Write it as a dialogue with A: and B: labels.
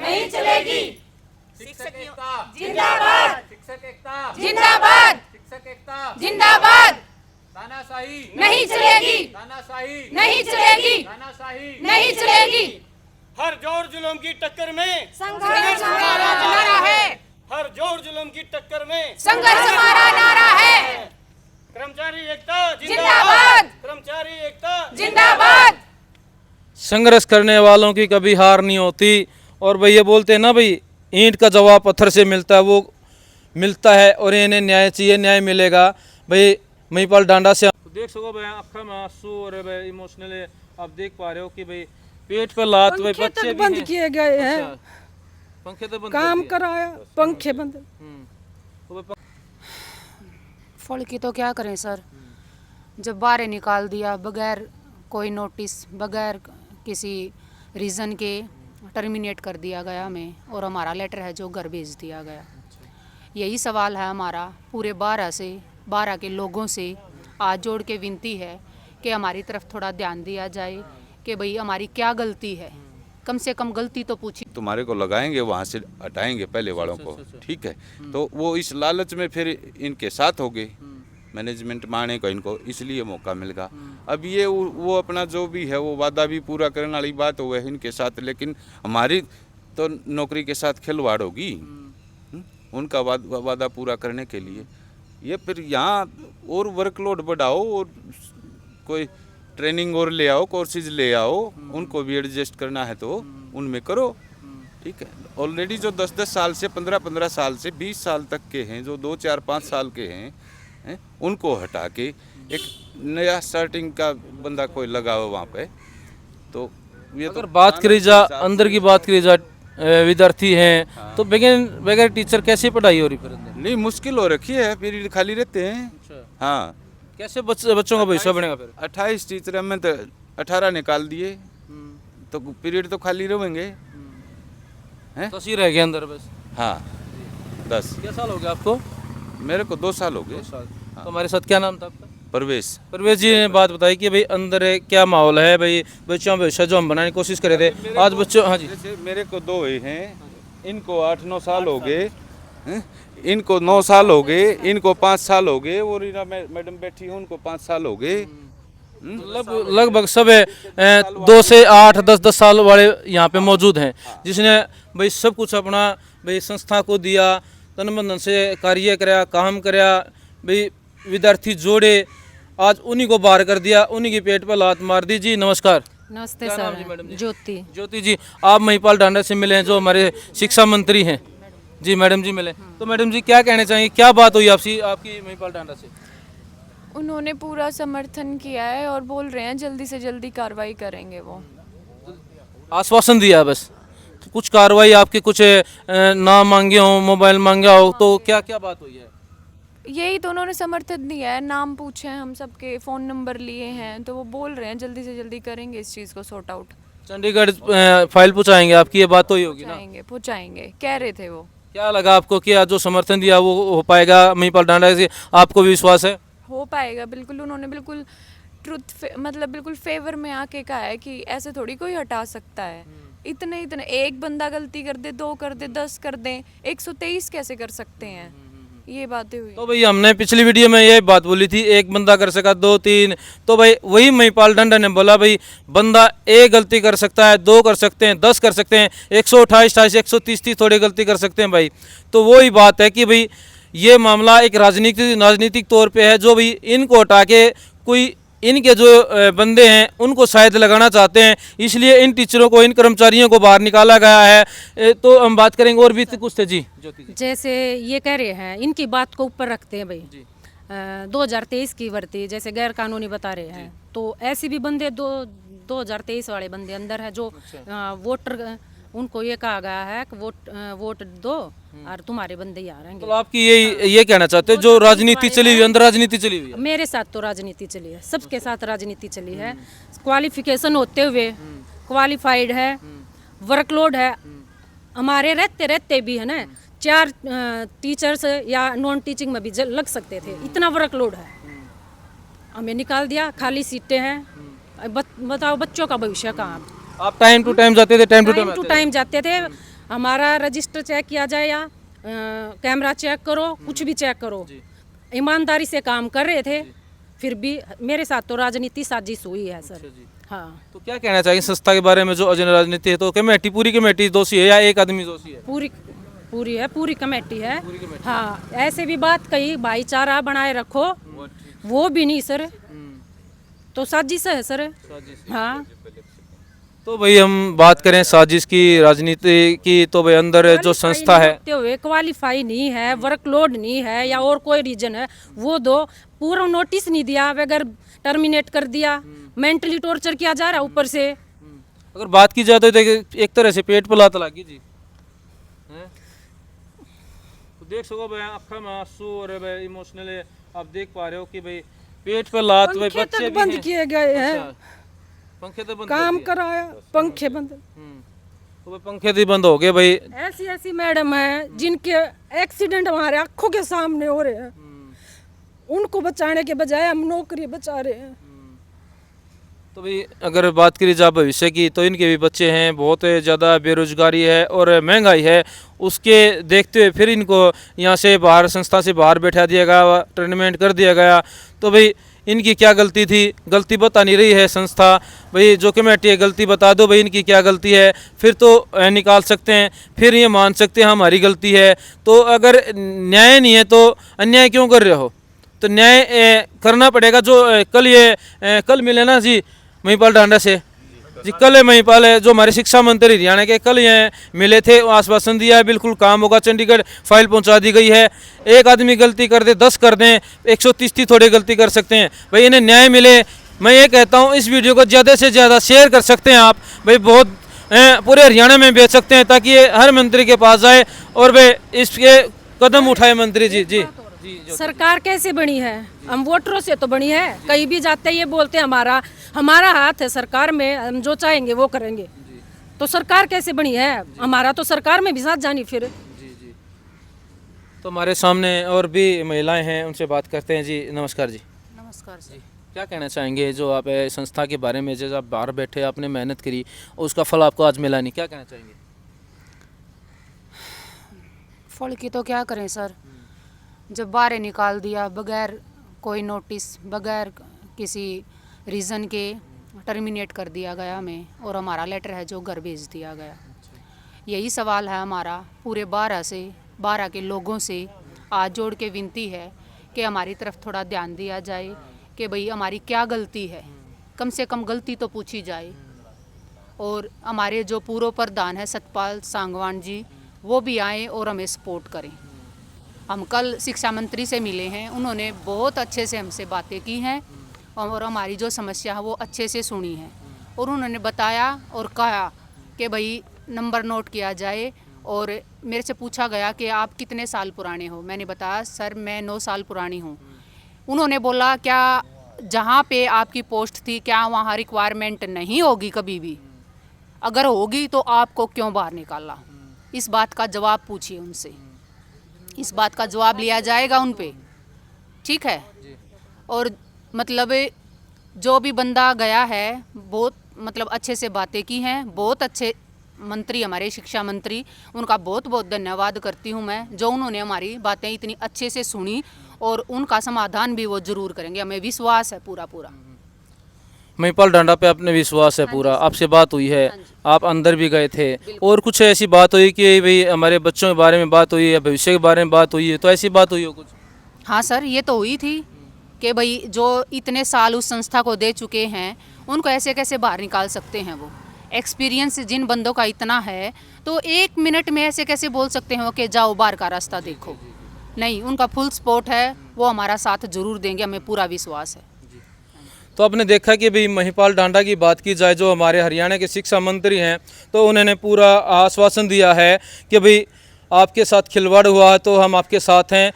A: नहीं चलेगी।
B: शिक्षक एकता
A: जिंदाबाद,
B: शिक्षक एकता
A: जिंदाबाद,
B: शिक्षक एकता
A: जिंदाबाद।
B: तानाशाही
A: नहीं चलेगी,
B: तानाशाही
A: नहीं चलेगी,
B: तानाशाही
A: नहीं चलेगी।
C: हर जोर जुल्म की टक्कर में
A: संघर्ष हमारा नारा है,
C: हर जोर जुल्म की टक्कर में
A: संघर्ष हमारा नारा है।
C: कर्मचारी एकता
A: जिंदाबाद,
C: कर्मचारी एकता
A: जिंदाबाद।
D: संघर्ष करने वालों की कभी हार नहीं होती। और भाई ये बोलते हैं ना भाई ईंट का जवाब पत्थर से मिलता है, वो मिलता है और इन्हें न्याय चाहिए, न्याय मिलेगा। भाई महिपाल डांडा से देख सको भाई आँखों में आंसू और भाई इमोशनल आप देख पा रहे हो कि भाई पेट पर लात, भाई
E: पंखे
D: बच्चे
E: तक
D: भी
E: बंद
D: हैं।
E: किए गए हैं।
D: अच्छा, पंखे तो बंद
E: काम
D: कर दिए।
E: कराया, पंखे बंद।
D: तो भाई
F: फल की तो क्या करें सर, जब बाहर निकाल दिया बगैर कोई नोटिस, बगैर किसी रीज़न के टर्मिनेट कर दिया गया हमें, और हमारा लेटर है जो घर भेज दिया गया। यही सवाल है हमारा पूरे 12 के लोगों से हाथ जोड़ के विनती है कि हमारी तरफ थोड़ा ध्यान दिया जाए कि भाई हमारी क्या गलती है, कम से कम गलती तो पूछी।
G: तुम्हारे को लगाएंगे, वहाँ से हटाएंगे पहले वालों को, ठीक है। तो वो इस लालच में फिर इनके साथ हो गए, मैनेजमेंट माने को इनको, इसलिए मौका मिल गया। अब ये वो अपना जो भी है वो वादा भी पूरा करने वाली बात हो है इनके साथ, लेकिन हमारी तो नौकरी के साथ खिलवाड़ होगी। उनका वादा पूरा करने के लिए ये फिर यहाँ और वर्कलोड बढ़ाओ और कोई ट्रेनिंग और ले आओ, कोर्सेज ले आओ, उनको भी एडजस्ट करना है तो उनमें करो, ठीक है। ऑलरेडी जो 10-10 साल से 15-15 साल से 20 साल तक के हैं, जो 2, 4, 5 साल के हैं, उनको हटा के एक नया स्टार्टिंग का बंदा कोई लगाओ वहाँ पे। तो ये
D: अगर बात करी जा अंदर की बात करी जा विद्यार्थी हैं तो बगैर टीचर कैसे पढ़ाई हो रही फिर अंदर?
G: नहीं, मुश्किल हो रखी है, पीरियड खाली रहते हैं। हाँ,
D: कैसे बच्चों का भविष्य बनेगा फिर?
G: 28 टीचर में तो 18 निकाल दिए, तो पीरियड तो खाली रहेंगे।
D: तो सी रह गया अंदर बस।
G: हाँ, 10।
D: क्या साल हो गया आपको?
G: मेरे को 2 साल हो गए।
D: तो हमारे साथ क्या नाम था आपका?
G: परवेश
D: जी ने बात बताई कि भाई अंदर क्या माहौल है, भाई बच्चों का भविष्य जो हम बनाने की कोशिश कर रहे थे आज बच्चों। हाँ जी,
G: जैसे मेरे को 2 हैं, इनको 8-9 साल हो गए, इनको 9 साल हो गए, इनको 5 साल हो गए, और मैडम बैठी हूँ उनको 5 साल हो गए।
D: लगभग सब 2 से 8, 10 साल वाले यहाँ पे मौजूद हैं, जिसने भाई सब कुछ अपना भाई संस्था को दिया, तन मन से कार्य कराया, काम कराया, भाई विद्यार्थी जोड़े, आज उन्हीं को बाहर कर दिया, उन्हीं के पेट पर लात मार दी। जी नमस्कार।
F: नमस्ते
D: क्या नाम जी
F: सर,
D: मैडम जी?
F: ज्योति।
D: जी, आप महिपाल डांडा से मिले हैं जो हमारे शिक्षा मंत्री हैं। जी मैडम जी मिले। तो मैडम जी क्या कहना चाहेंगे, क्या बात हुई आपकी महिपाल डांडा से?
H: उन्होंने पूरा समर्थन किया है और बोल रहे हैं जल्दी से जल्दी कार्रवाई करेंगे। वो
D: आश्वासन दिया है बस, तो कुछ कार्रवाई आपके कुछ नाम मांगे हो, मोबाइल मांगा हो, तो क्या क्या बात हुई है?
H: यही तो उन्होंने समर्थन दिया है, नाम पूछे हैं, हम सबके फ़ोन नंबर लिए हैं, तो वो बोल रहे हैं जल्दी से जल्दी करेंगे इस चीज़ को सॉर्ट आउट।
D: चंडीगढ़ फाइल पहुंचाएंगे आपकी, ये बात तो ही होगी ना?
H: पहुँचाएंगे कह रहे थे वो।
D: क्या लगा आपको कि आज जो समर्थन दिया वो हो पाएगा महिपाल डांडा से? आपको भी विश्वास है?
H: हो पाएगा बिल्कुल। उन्होंने बिल्कुल मतलब बिल्कुल फेवर में आके कहा है कि ऐसे थोड़ी कोई हटा सकता है। इतने एक बंदा गलती कर दे, 2 कर दे, 10 कर दे, 123 कैसे कर सकते हैं? ये बातें हुई।
D: तो भाई हमने पिछली वीडियो में ये बात बोली थी, एक बंदा कर सका, 2, 3, तो भाई वही महिपाल डांडा ने बोला भाई बंदा एक गलती कर सकता है, 2 कर सकते हैं, 10 कर सकते हैं, 128, 130 थोड़ी गलती कर सकते हैं भाई। तो वही बात है कि भाई ये मामला एक राजनीतिक तौर पे है, जो भी इनको हटा के कोई इनके जो बंदे हैं उनको शायद लगाना चाहते हैं, इसलिए इन टीचरों को, इन कर्मचारियों को बाहर निकाला गया है। तो हम बात करेंगे और भी कुछ थे। जी ज्योति जी।
E: जैसे ये कह रहे हैं, इनकी बात को ऊपर रखते हैं भाई। 2023 की भर्ती जैसे गैर कानूनी बता रहे हैं, तो ऐसे भी बंदे 2023 वाले बंदे अंदर है जो वोटर, उनको ये कहा गया है कि वोट दो और तुम्हारे बंदे ही आ रहेंगे।
D: तो आपकी ये कहना चाहते हैं जो राजनीति चली हुई, अंदर राजनीति चली हुई है?
E: मेरे साथ तो राजनीति चली है, सबके साथ राजनीति चली है। क्वालिफिकेशन होते हुए क्वालिफाइड है, वर्कलोड है, हमारे रहते भी है ना, 4 टीचर्स या नॉन टीचिंग में भी लग सकते थे, इतना वर्कलोड है। हमें निकाल दिया, खाली सीटें हैं। बताओ बच्चों का भविष्य कहाँ?
D: आप टाइम टू टाइम जाते थे? टाइम टू टाइम
E: टाइम जाते थे। हमारा रजिस्टर चेक किया जाए या कैमरा चेक करो, कुछ भी चेक करो, ईमानदारी से काम कर रहे थे, फिर भी मेरे साथ तो राजनीति साजिश हुई है सर। हाँ,
D: तो क्या कहना चाहिए संस्था के बारे में जो अजन राजनीति है? तो कमेटी, पूरी कमेटी दोषी है या एक आदमी दोषी है?
E: पूरी है, पूरी कमेटी है। हाँ, ऐसे भी बात कही भाईचारा बनाए रखो, वो भी नहीं सर, तो साजिश है सर। हाँ,
D: तो भाई हम बात करें साजिश की, राजनीति की, तो भाई अंदर जो संस्था है
E: हुए क्वालिफाई नहीं है, वर्कलोड नहीं है या और कोई रीजन है, वो दो पूरा नोटिस नहीं दिया, बगैर टर्मिनेट कर दिया, मेंटली टॉर्चर किया जा रहा है ऊपर से।
D: अगर बात की जाए तो एक तरह से पेट पर लात लगी जी, हैं? तो देख सको भाई आँखों में आंसू और भाई इमोशनल आप देख पा रहे हो कि भाई पेट पर लात, भाई
E: पंखे
D: बच्चे
E: तक
D: भी
E: बंद
D: हैं।
E: किए गए हैं,
D: अच्छा, पंखे तो बंद
E: काम
D: कर दिए।
E: कराया, पंखे बंद।
D: तो भाई पंखे तो बंद हो गए भाई।
E: ऐसी ऐसी मैडम है जिनके एक्सीडेंट हमारे आंखों के सामने हो रहे हैं, उनको बचाने के बजाय हम नौकरी बचा रहे हैं।
D: तो भाई अगर बात करी जाए भविष्य की, तो इनके भी बच्चे हैं, बहुत ज़्यादा बेरोजगारी है और महंगाई है, उसके देखते हुए फिर इनको यहाँ से बाहर, संस्था से बाहर बैठा दिया गया, टर्मिनेट कर दिया गया। तो भाई इनकी क्या गलती थी? गलती बता नहीं रही है संस्था। भाई जो कमेटी है गलती बता दो भाई इनकी क्या गलती है, फिर तो निकाल सकते हैं, फिर ये मान सकते हैं हमारी गलती है। तो अगर न्याय नहीं है तो अन्याय क्यों कर रहे हो? तो न्याय करना पड़ेगा। जो कल मिले ना जी महिपाल डांडा से जी, कल महिपाल है जो हमारे शिक्षा मंत्री हरियाणा के, कल ये मिले थे, आश्वासन दिया है बिल्कुल काम होगा, चंडीगढ़ फाइल पहुंचा दी गई है। एक आदमी गलती कर दे 10 कर दें, 130 थोड़े गलती कर सकते हैं भाई, इन्हें न्याय मिले। मैं ये कहता हूँ इस वीडियो को ज़्यादा से ज़्यादा शेयर कर सकते हैं आप भाई, बहुत पूरे हरियाणा में भेज सकते हैं ताकि ये हर मंत्री के पास जाए और वे इसके कदम उठाए। मंत्री जी जी
E: सरकार कैसे बनी है? हम वोटरों से तो बनी है। कहीं भी जाते ये बोलते हैं हमारा हाथ है सरकार में, हम जो चाहेंगे वो करेंगे। तो सरकार कैसे बनी है? हमारा तो सरकार में भी साथ जानी फिर।
D: तो हमारे सामने और भी महिलाएं हैं, उनसे बात करते हैं। जी नमस्कार जी।
F: नमस्कार सर।
D: क्या कहना चाहेंगे जो आप संस्था के बारे में, जैसे आप बाहर बैठे, आपने मेहनत करी, उसका फल आपको आज मिला नहीं, क्या कहना चाहेंगे?
F: फल की तो क्या करें सर, जब बाहर निकाल दिया बगैर कोई नोटिस, बगैर किसी रीज़न के टर्मिनेट कर दिया गया हमें, और हमारा लेटर है जो घर भेज दिया गया। यही सवाल है हमारा पूरे 12 के लोगों से हाथ जोड़ के विनती है कि हमारी तरफ थोड़ा ध्यान दिया जाए कि भाई हमारी क्या गलती है, कम से कम गलती तो पूछी जाए। और हमारे जो पूर्व प्रधान है सतपाल सांगवान जी, वो भी आए और हमें सपोर्ट करें। हम कल शिक्षा मंत्री से मिले हैं, उन्होंने बहुत अच्छे से हमसे बातें की हैं और हमारी जो समस्या है वो अच्छे से सुनी है। और उन्होंने बताया और कहा कि भाई नंबर नोट किया जाए। और मेरे से पूछा गया कि आप कितने साल पुराने हो? मैंने बताया सर मैं 9 साल पुरानी हूँ। उन्होंने बोला क्या जहाँ पे आपकी पोस्ट थी क्या वहाँ रिक्वायरमेंट नहीं होगी कभी भी? अगर होगी तो आपको क्यों बाहर निकाला? इस बात का जवाब पूछिए उनसे, इस बात का जवाब लिया जाएगा उन पे, ठीक है। और मतलब जो भी बंदा गया है बहुत मतलब अच्छे से बातें की हैं, बहुत अच्छे मंत्री हमारे शिक्षा मंत्री, उनका बहुत बहुत धन्यवाद करती हूँ मैं, जो उन्होंने हमारी बातें इतनी अच्छे से सुनी और उनका समाधान भी वो जरूर करेंगे, हमें विश्वास है पूरा।
D: महिपाल डांडा पे अपने विश्वास है पूरा। आपसे बात हुई है, आप अंदर भी गए थे, और कुछ ऐसी बात हुई कि भाई हमारे बच्चों के बारे में बात हुई है, भविष्य के बारे में बात हुई है, तो ऐसी बात हुई हो कुछ?
F: हाँ सर, ये तो हुई थी कि भाई जो इतने साल उस संस्था को दे चुके हैं उनको ऐसे कैसे बाहर निकाल सकते हैं? वो एक्सपीरियंस जिन बंदों का इतना है तो 1 मिनट में ऐसे कैसे बोल सकते हैं कि जाओ बाहर का रास्ता देखो? नहीं, उनका फुल सपोर्ट है, वो हमारा साथ जरूर देंगे, हमें पूरा विश्वास है।
D: तो आपने देखा कि भाई महिपाल डांडा की बात की जाए, जो हमारे हरियाणा के शिक्षा मंत्री हैं, तो उन्होंने पूरा आश्वासन दिया है कि भाई आपके साथ खिलवाड़ हुआ है तो हम आपके साथ हैं।